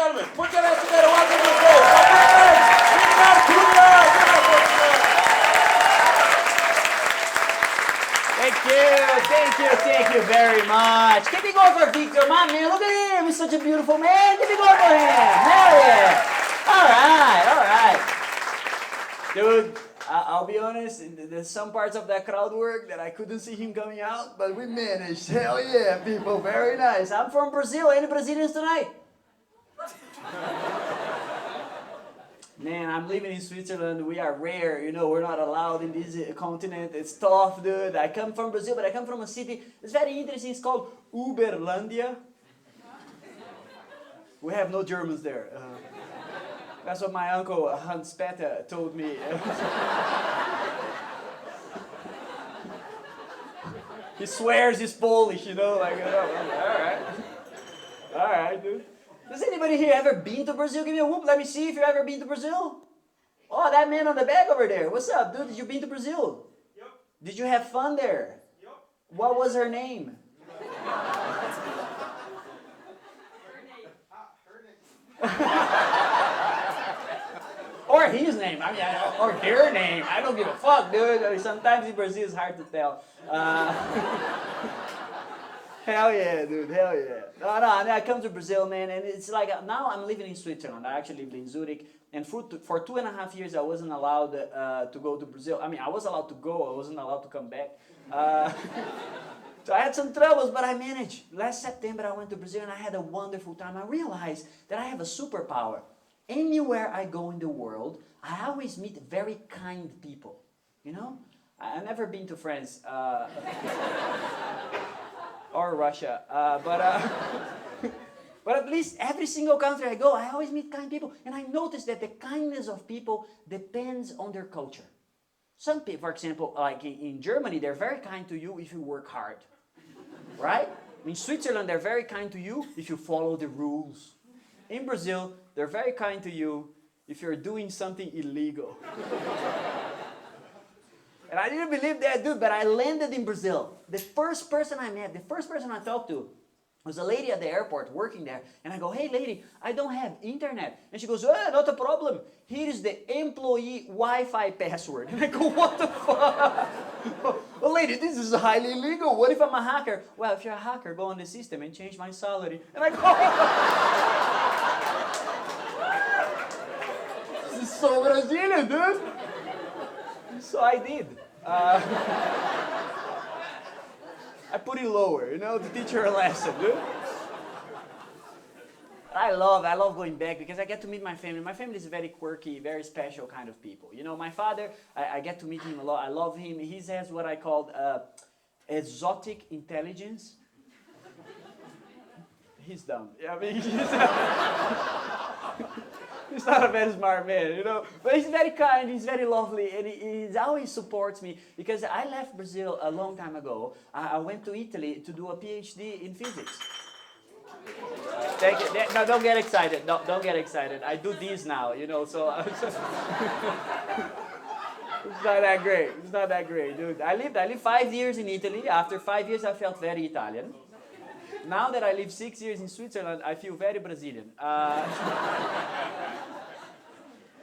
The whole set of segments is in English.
gentlemen, put your hands together. Welcome to the stage. My friends, Victor Cunha. Thank you very much. Keep it going for Victor, my man. Look at him. He's such a beautiful man. Keep it going for him. Hell yeah. All right. Dude, I'll be honest, there's some parts of that crowd work that I couldn't see him coming out, but we managed. Hell yeah, people. Very nice. I'm from Brazil. Any Brazilians tonight? Man, I'm living in Switzerland. We are rare, we're not allowed in this continent. It's tough, dude. I come from Brazil, but I come from a city. It's very interesting. It's called Uberlandia. We have no Germans there. That's what my uncle Hans Petter told me. He swears he's Polish, all right, dude. Does anybody here ever been to Brazil? Give me a whoop. Let me see if you've ever been to Brazil. Oh, that man on the back over there. What's up, dude? Did you been to Brazil? Yep. Did you have fun there? Yep. What was her name? Or his name. Or their name. I don't give a fuck, dude. Sometimes in Brazil it's hard to tell. Hell yeah, dude. Hell yeah. No, I come to Brazil, man, and it's like now I'm living in Switzerland. I actually lived in Zurich, and for 2.5 years I wasn't allowed to go to Brazil. I mean, I was allowed to go, I wasn't allowed to come back. So I had some troubles, but I managed. Last September I went to Brazil and I had a wonderful time. I realized that I have a superpower. Anywhere I go in the world, I always meet very kind people. I've never been to France. Or Russia, but at least every single country I go, I always meet kind people, and I notice that the kindness of people depends on their culture. Some people, for example, like in Germany, they're very kind to you if you work hard, right? In Switzerland, they're very kind to you if you follow the rules. In Brazil, they're very kind to you if you're doing something illegal. And I didn't believe that, dude, but I landed in Brazil. The first person I met, the first person I talked to, was a lady at the airport working there. And I go, hey, lady, I don't have internet. And she goes, not a problem. Here is the employee Wi-Fi password. And I go, what the fuck? Well, lady, this is highly illegal. What if I'm a hacker? Well, if you're a hacker, go on the system and change my salary. And I go, this is so Brazilian, dude. So I did. I put it lower, to teach her a lesson, dude. I love going back because I get to meet my family. My family is a very quirky, very special kind of people. My father, I get to meet him a lot. I love him. He has what I call exotic intelligence. He's dumb. He's not a very smart man, But he's very kind, he's very lovely, and he always supports me. Because I left Brazil a long time ago. I went to Italy to do a PhD in physics. No, don't get excited. Don't get excited. I do these now, so... It's not that great. It's not that great, dude. I lived 5 years in Italy. After 5 years, I felt very Italian. Now that I live 6 years in Switzerland, I feel very Brazilian.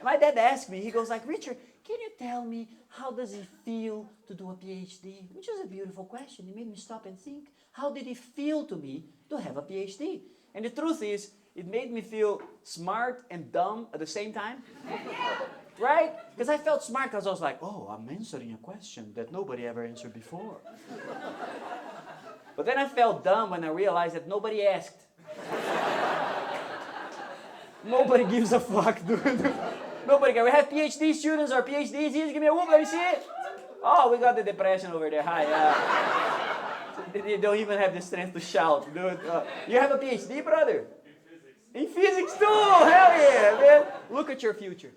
My dad asked me, he goes like, Richard, can you tell me how does it feel to do a PhD? Which is a beautiful question. It made me stop and think, how did it feel to me to have a PhD? And the truth is, it made me feel smart and dumb at the same time. Right? Because I felt smart because I was like, oh, I'm answering a question that nobody ever answered before. But then I felt dumb when I realized that nobody asked. Nobody gives a fuck, dude. Nobody cares. We have PhD students or PhDs here. Give me a whoop, let me see it. Oh, we got the depression over there. Hi. They don't even have the strength to shout, dude. You have a PhD, brother? In physics. In physics too? Hell yeah, man. Look at your future.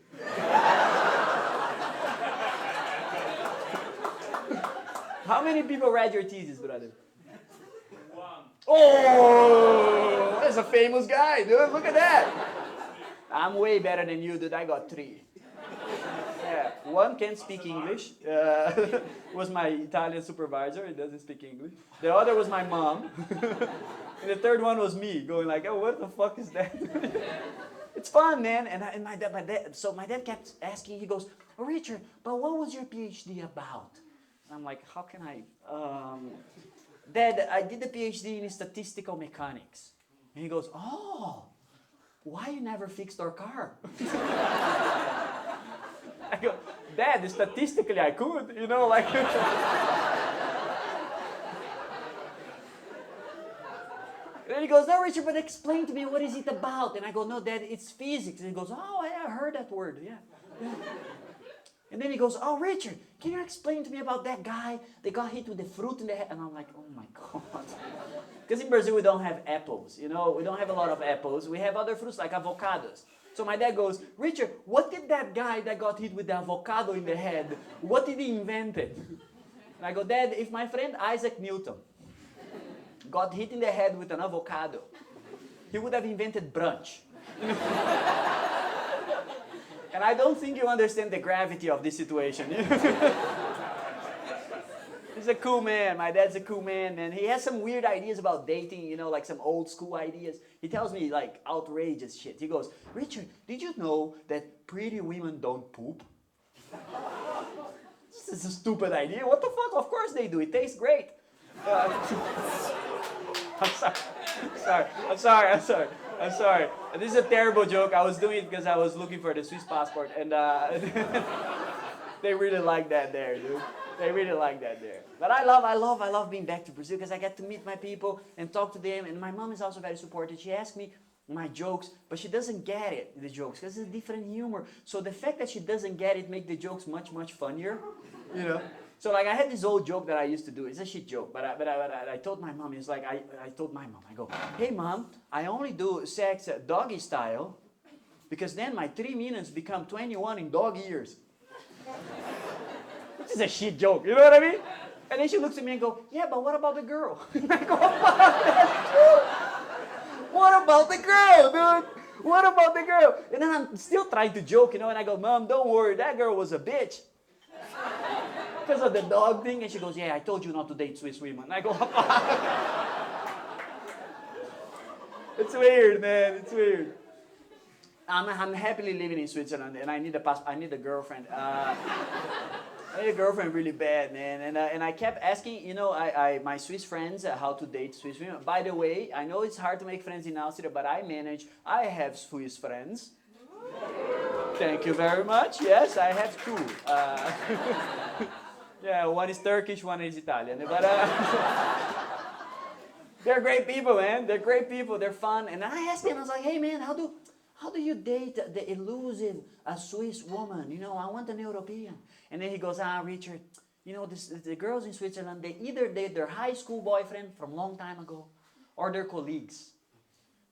How many people read your thesis, brother? Oh, that's a famous guy, dude. Look at that. I'm way better than you, dude. I got 3. Yeah, one can't speak English. Was my Italian supervisor. He doesn't speak English. The other was my mom. And the third one was me, going like, oh, what the fuck is that? It's fun, man. And my dad, so my dad kept asking, he goes, oh, Richard, but what was your PhD about? And I'm like, how can I? Dad, I did a PhD in statistical mechanics. And he goes, oh, why you never fixed our car? I go, Dad, statistically I could, you know, like. And he goes, no, Richard, but explain to me, what is it about? And I go, no, Dad, it's physics. And he goes, oh, yeah, I heard that word, yeah. And then he goes, oh, Richard, can you explain to me about that guy that got hit with the fruit in the head? And I'm like, oh my God. Because in Brazil, we don't have apples, you know? We don't have a lot of apples. We have other fruits like avocados. So my dad goes, Richard, what did that guy that got hit with the avocado in the head, what did he invent? And I go, Dad, if my friend Isaac Newton got hit in the head with an avocado, he would have invented brunch. And I don't think you understand the gravity of this situation. He's a cool man. My dad's a cool man, man. He has some weird ideas about dating, you know, like some old school ideas. He tells me like outrageous shit. He goes, Richard, did you know that pretty women don't poop? This is a stupid idea. What the fuck? Of course they do. It tastes great. I'm sorry. This is a terrible joke. I was doing it because I was looking for the Swiss passport, and they really like that there, dude. They really like that there. But I love being back to Brazil because I get to meet my people and talk to them. And my mom is also very supportive. She asks me my jokes, but she doesn't get it, the jokes, because it's a different humor. So the fact that she doesn't get it makes the jokes much, much funnier, you know. So like I had this old joke that I used to do. It's a shit joke, but I told my mom. It's like I told my mom. I go, hey mom, I only do sex doggy style, because then my 3 minutes become 21 in dog years. Which is a shit joke, you know what I mean? And then she looks at me and goes, yeah, but what about the girl? And I go, that's true. What about the girl, dude? What about the girl? And then I'm still trying to joke, you know, and I go, Mom, don't worry, that girl was a bitch. Because of the dog thing. And she goes, yeah, I told you not to date Swiss women. I go, it's weird, man, it's weird. I'm happily living in Switzerland, and I need a girlfriend. I need a girlfriend really bad, man. And I kept asking, you know, my Swiss friends how to date Swiss women. By the way, I know it's hard to make friends in Austria, but I have Swiss friends. Thank you very much. Yes, I have two. Yeah, one is Turkish, one is Italian. But they're great people, man. They're great people. They're fun. And I asked him, I was like, hey, man, how do you date the elusive Swiss woman? You know, I want an European. And then he goes, Richard, you know, the girls in Switzerland, they either date their high school boyfriend from a long time ago or their colleagues.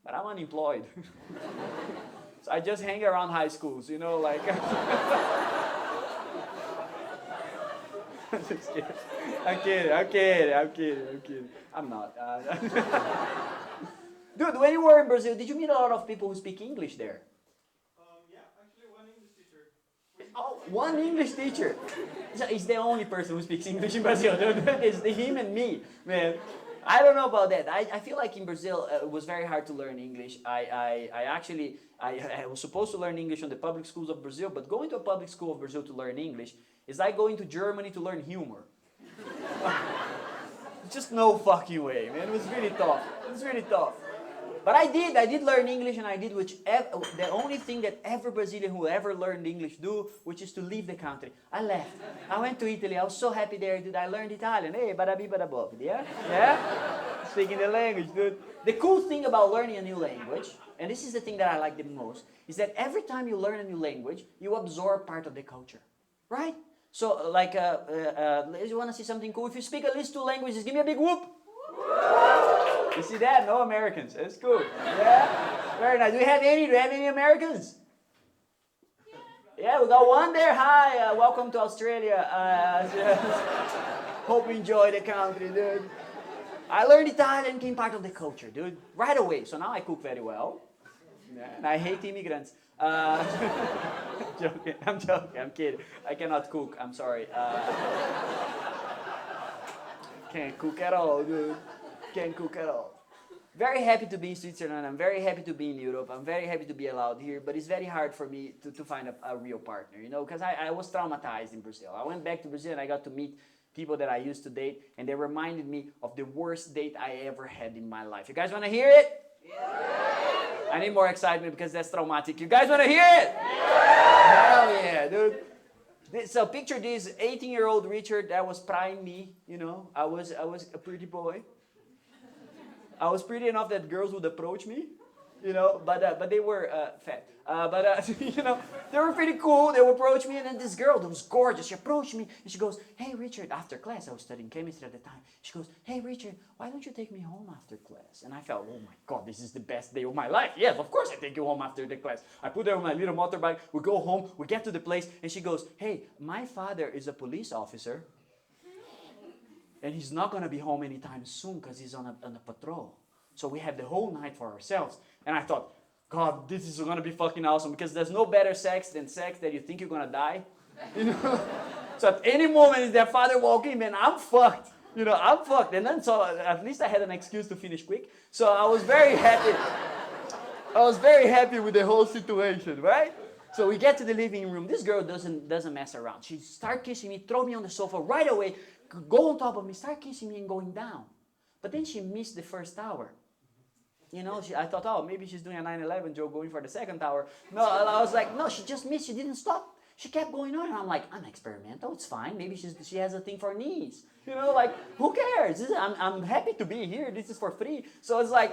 But I'm unemployed. So I just hang around high schools, you know, like. I'm just kidding. I'm kidding. I'm not. Dude, when you were in Brazil, did you meet a lot of people who speak English there? Yeah, actually one English teacher. Oh, one English teacher. So he's the only person who speaks English in Brazil. It's him and me, man. I don't know about that. I feel like in Brazil it was very hard to learn English. I was supposed to learn English on the public schools of Brazil, but going to a public school of Brazil to learn English is like going to Germany to learn humor. Just no fucking way, man. It was really tough. But I did learn English, and I did the only thing that every Brazilian who ever learned English do, which is to leave the country. I left. I went to Italy. I was so happy there, dude. I learned Italian. Hey, badabi badabob, yeah? Yeah? Speaking the language, dude. The cool thing about learning a new language, and this is the thing that I like the most, is that every time you learn a new language, you absorb part of the culture, right? So, like, you want to see something cool? If you speak at least 2 languages, give me a big whoop. You see that? No Americans. That's cool. Yeah? Very nice. Do we have any Americans? Yeah, we got one there. Hi, welcome to Australia. Hope you enjoy the country, dude. I learned Italian, became part of the culture, dude. Right away. So now I cook very well. And I hate immigrants. I'm joking, I'm kidding. I cannot cook, I'm sorry. Can't cook at all, dude. Can't cook at all. Very happy to be in Switzerland. I'm very happy to be in Europe. I'm very happy to be allowed here. But it's very hard for me to find a real partner, you know, because I was traumatized in Brazil. I went back to Brazil and I got to meet people that I used to date, and they reminded me of the worst date I ever had in my life. You guys want to hear it? Yeah. I need more excitement because that's traumatic. You guys want to hear it? Yeah. Hell yeah, dude. So picture this 18-year-old Richard that was prime me, you know. I was a pretty boy. I was pretty enough that girls would approach me, you know, but they were fat. You know, they were pretty cool. They would approach me, and then this girl that was gorgeous, she approached me, and she goes, "Hey, Richard," after class, I was studying chemistry at the time. She goes, "Hey, Richard, why don't you take me home after class?" And I felt, oh my God, this is the best day of my life. Yes, of course I take you home after the class. I put her on my little motorbike, we go home, we get to the place, and she goes, "Hey, my father is a police officer, and he's not going to be home anytime soon because he's on a patrol. So we have the whole night for ourselves." And I thought, God, this is going to be fucking awesome because there's no better sex than sex that you think you're going to die. You know? So at any moment, if their father walk in, man, I'm fucked. You know, I'm fucked. And then so at least I had an excuse to finish quick. So I was very happy. I was very happy with the whole situation, right? So we get to the living room. This girl doesn't mess around. She starts kissing me, throw me on the sofa right away, go on top of me, start kissing me and going down. But then she missed the first hour. You know, I thought, oh, maybe she's doing a 9/11 joke going for the second hour. No, I was like, no, she just missed. She didn't stop. She kept going on. And I'm like, I'm experimental. It's fine. Maybe she has a thing for knees. You know, like, who cares? I'm happy to be here. This is for free. So it's like,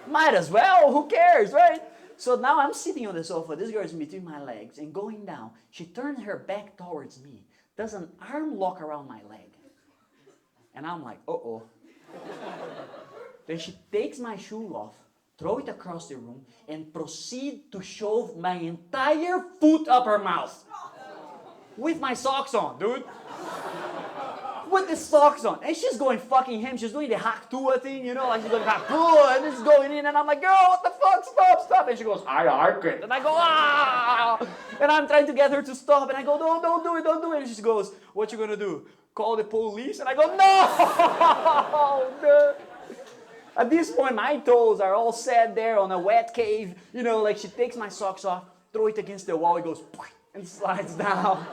might as well. Who cares, right? So now I'm sitting on the sofa. This girl is between my legs and going down. She turns her back towards me, does an arm lock around my leg. And I'm like, uh-oh. Then she takes my shoe off, throw it across the room, and proceed to shove my entire foot up her mouth. With my socks on, dude. With the socks on. And she's going fucking ham. She's doing the Haktua thing, you know, like she's going Haktua, and it's going in, and I'm like, girl, what the fuck? Stop, stop. And she goes, I like it. And I go, ah! And I'm trying to get her to stop, and I go, no, don't do it, don't do it. And she goes, what you gonna do? Call the police? And I go, no! At this point, my toes are all set there on a wet cave. You know, like she takes my socks off, throw it against the wall, it goes, and slides down.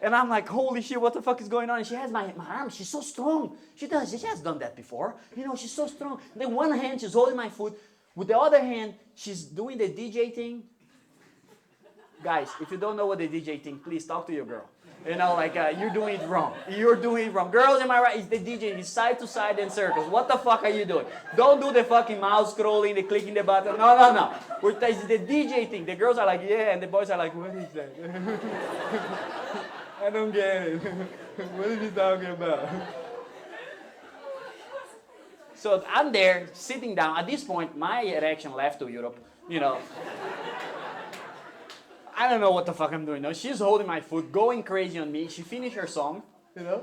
And I'm like, holy shit, what the fuck is going on? And she has my arm, she's so strong. She has done that before. You know, she's so strong. Then one hand, she's holding my foot. With the other hand, she's doing the DJ thing. Guys, if you don't know what the DJ thing, please talk to your girl. You know, like, you're doing it wrong. You're doing it wrong. Girls, am I right? It's the DJ. It's side to side and circles. What the fuck are you doing? Don't do the fucking mouse scrolling, the clicking the button. No. It's the DJ thing. The girls are like, yeah, and the boys are like, what is that? I don't get it. What is he talking about? So I'm there, sitting down. At this point, my erection left to Europe, you know. I don't know what the fuck I'm doing now. She's holding my foot, going crazy on me. She finished her song, you know.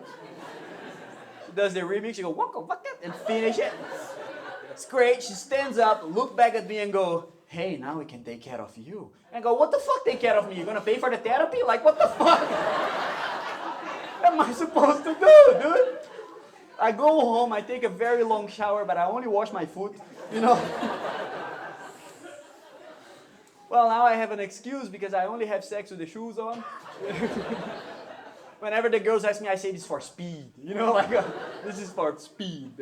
She does the remix. She goes, waka waka, and finish it. It's great. She stands up, look back at me and go, hey, now we can take care of you. And I go, what the fuck take care of me? You're going to pay for the therapy? Like, what the fuck am I supposed to do, dude? I go home, I take a very long shower, but I only wash my foot, you know. Well, now I have an excuse because I only have sex with the shoes on. Whenever the girls ask me, I say this is for speed. You know, like, this is for speed.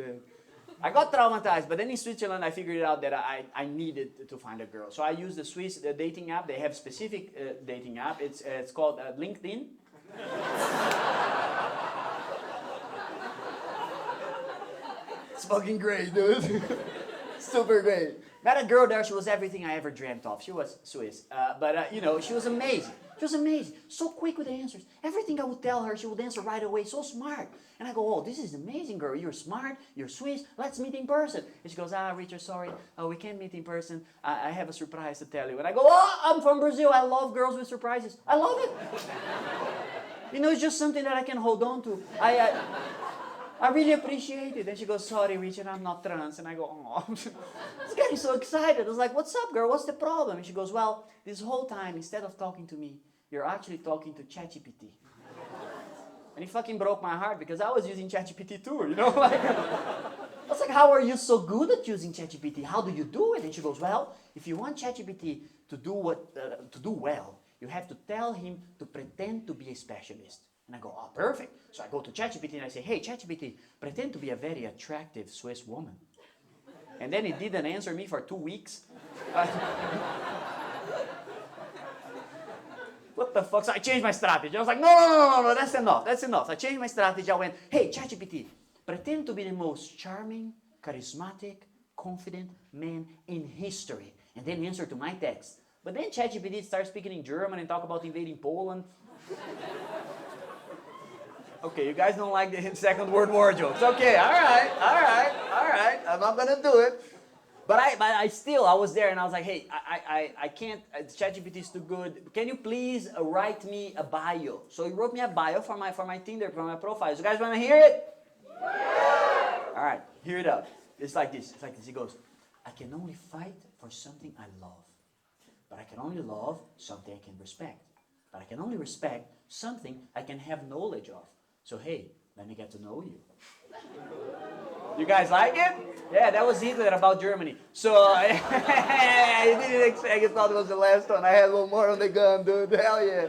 I got traumatized, but then in Switzerland, I figured out that I needed to find a girl. So I used the Swiss dating app. They have specific dating app. It's called LinkedIn. It's fucking great, dude. Super great. Met a girl there, she was everything I ever dreamt of. She was Swiss, you know, she was amazing. She was amazing. So quick with the answers. Everything I would tell her, she would answer right away. So smart. And I go, oh, this is amazing, girl. You're smart. You're Swiss. Let's meet in person. And she goes, Richard, sorry. We can't meet in person. I have a surprise to tell you. And I go, oh, I'm from Brazil. I love girls with surprises. I love it. You know, it's just something that I can hold on to. I really appreciate it. And she goes, sorry, Richard, I'm not trans. And I go, oh. I was getting so excited. I was like, what's up, girl? What's the problem? And she goes, well, this whole time, instead of talking to me, you're actually talking to ChatGPT. And it fucking broke my heart because I was using ChatGPT too, you know? Like, I was like, how are you so good at using ChatGPT? How do you do it? And she goes, well, if you want ChatGPT to do well, you have to tell him to pretend to be a specialist. And I go, oh, perfect. So I go to ChatGPT and I say, hey, ChatGPT, pretend to be a very attractive Swiss woman. And then it didn't answer me for 2 weeks. What the fuck? So I changed my strategy. I was like, no, that's enough. I changed my strategy. I went, hey, ChatGPT, pretend to be the most charming, charismatic, confident man in history. And then answer to my text. But then ChatGPT starts speaking in German and talk about invading Poland. Okay, you guys don't like the Second World War jokes. Okay, all right. I'm not gonna do it. But I was there and I was like, hey, I can't, ChatGPT is too good. Can you please write me a bio? So he wrote me a bio for my Tinder, for my profile. You guys want to hear it? Yeah. All right, hear it up. It's like this. He goes, I can only fight for something I love. But I can only love something I can respect. But I can only respect something I can have knowledge of. So hey, let me get to know you. You guys like it? Yeah, that was Hitler about Germany. So, I didn't expect it. Thought it was the last one. I had one more on the gun, dude. Hell yeah.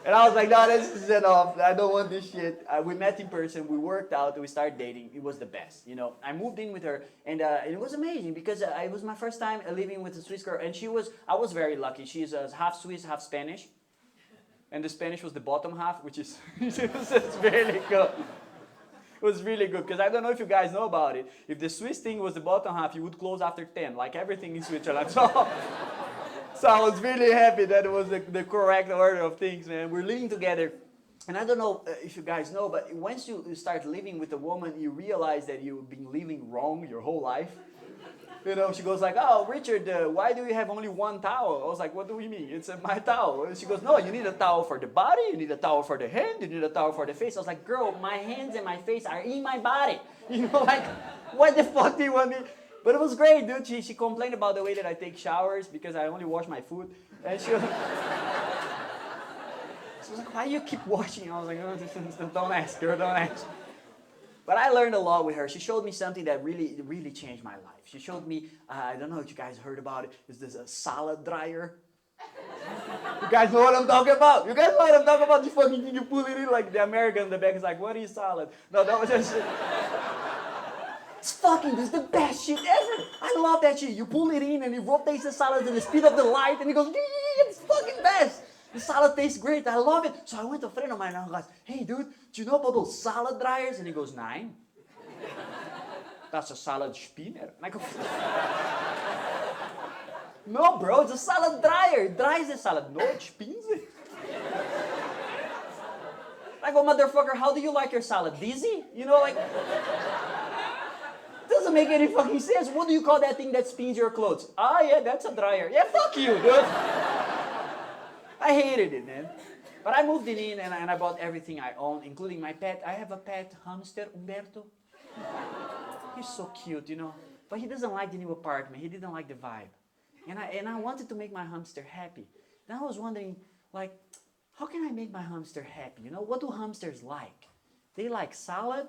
And I was like, no, this is enough. I don't want this shit. We met in person. We worked out. We started dating. It was the best. You know, I moved in with her, and it was amazing because it was my first time living with a Swiss girl, and I was very lucky. She's half Swiss, half Spanish. And the Spanish was the bottom half, which is it's really good. It was really good, because I don't know if you guys know about it. If the Swiss thing was the bottom half, you would close after 10, like everything in Switzerland. So I was really happy that it was the correct order of things, man. We're living together. And I don't know if you guys know, but once you start living with a woman, you realize that you've been living wrong your whole life. You know, she goes like, oh, Richard, why do you have only one towel? I was like, what do we mean? It's my towel. And she goes, no, you need a towel for the body, you need a towel for the hand, you need a towel for the face. I was like, girl, my hands and my face are in my body. You know, like, what the fuck do you want me? But it was great, dude. She complained about the way that I take showers because I only wash my food. And she was like, why do you keep washing? I was like, oh, don't ask, girl, don't ask. But I learned a lot with her. She showed me something that really, really changed my life. She showed me, I don't know if you guys heard about it, is this a salad dryer? You guys know what I'm talking about? You guys know what I'm talking about? You fucking thing, you pull it in like the American in the back is like, what is salad? No, that was just... this is the best shit ever. I love that shit. You pull it in and it rotates the salad at the speed of the light and it goes, it's fucking best. The salad tastes great. I love it. So I went to a friend of mine and I was like, hey, dude, do you know about those salad dryers? And he goes, nein. That's a salad spinner. And I go, no, bro, it's a salad dryer. It dries the salad. No, it spins it. I go, motherfucker, how do you like your salad? Dizzy? You know, like, doesn't make any fucking sense. What do you call that thing that spins your clothes? Ah, yeah, that's a dryer. Yeah, fuck you, dude. I hated it, man. But I moved in and I bought everything I own, including my pet. I have a pet hamster, Umberto. He's so cute, you know. But he doesn't like the new apartment. He didn't like the vibe. And I wanted to make my hamster happy. And I was wondering, like, how can I make my hamster happy? You know, what do hamsters like? They like salad.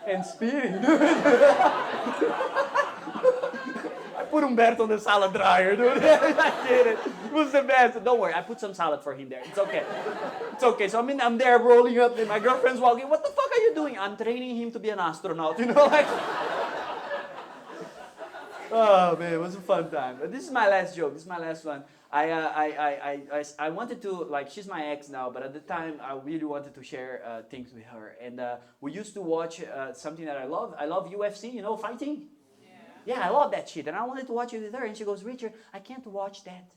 And spinning. I put Umberto on the salad dryer, dude. I did it. It was the best. Don't worry, I put some salad for him there. It's okay. It's okay. So I'm there rolling up and my girlfriend's walking. What the fuck are you doing? I'm training him to be an astronaut, you know, like. Oh man, it was a fun time. But this is my last joke. This is my last one. I wanted to, like, she's my ex now, but at the time I really wanted to share things with her. And we used to watch something that I love. I love UFC, you know, fighting. Yeah, I love that shit. And I wanted to watch it with her. And she goes, Richard, I can't watch that.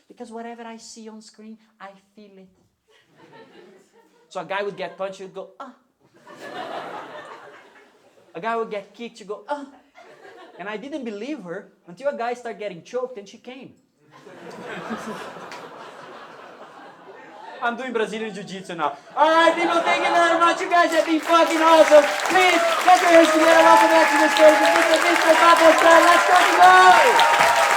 Because whatever I see on screen, I feel it. So a guy would get punched, he'd go, ah. A guy would get kicked, she'd go, ah. And I didn't believe her until a guy started getting choked and she came. I'm doing Brazilian Jiu-Jitsu now. Alright, people, thank you very much. You guys have been fucking awesome. Please, get your hands together. Welcome back to the stage. This is Victor Patrascan. Let's fucking go!